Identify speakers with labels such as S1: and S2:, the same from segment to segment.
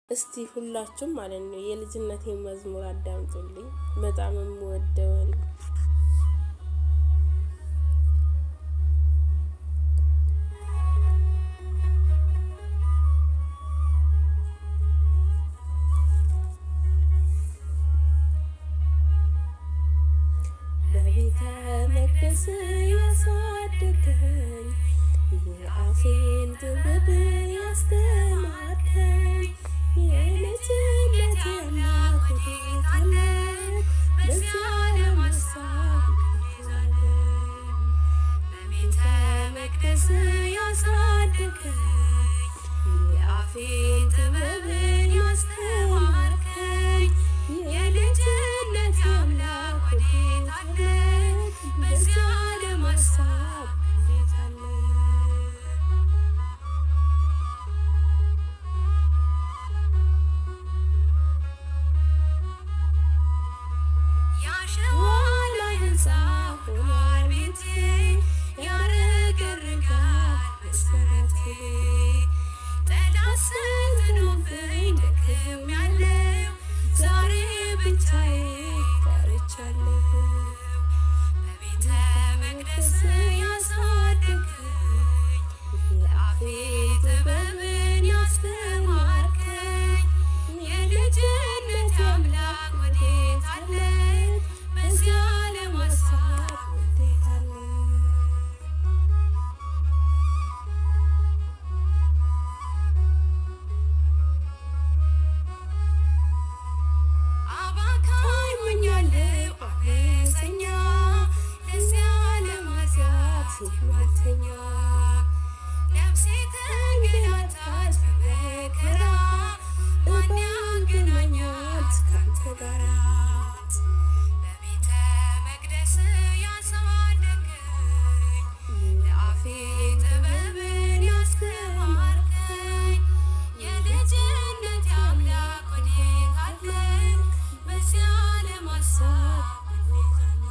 S1: እስቲ ሁላችሁም ማለት ነው የልጅነቴን መዝሙር አዳምጡልኝ። በጣም የምወደውን በቤተ መቅደስ ያሳደገኝ የአፌን ጥበብ ያስተማርከኝ የልጅነቴ አምላክ ወዴት አለ? በዚያ ለማሳብ በቤተ መቅደስ ያሳደገኝ የአፌን ጥበብ ያስተማርከኝ የልጅነቴ አምላክ ወዴት አለ? በዚያ ለማሳብ ወዴት አለ? በቤተ መቅደስ ያሳደገኝ የአፌ ጥበብን ያስተማርከኝ የልጅነት አምላክ ወዴት አለ? በዚያ ለማሳብ ወዴት አለ? አባካኝ ሆኛለሁ አመፀኛ ለዚያ ለማጥያት ሲማልተኛ ነፍሴ ተንገላታች በመከራ ማን ያገናኛት ካንተ ጋር? በቤተ መቅደስ ያሳደገኝ ለአፌ ጥበብን ያስተማርከኝ የልጅነት አምላክ ወዴት አለ? በዚያ ለማሳብ ወዴት አለ?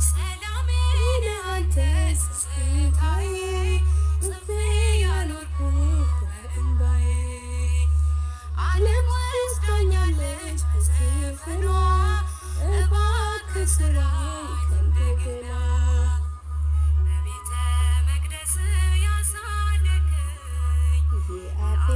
S1: ሰላሜ ነህ አንተ ስስታዬ ጽፌ ያኖርኩህ በእንባዬ ዓለም ወስዳኛለች በስፍሯ እባክህ ስራኝ ከእንደገና በቤተ መቅደስ ያሳደገኝ የአፌ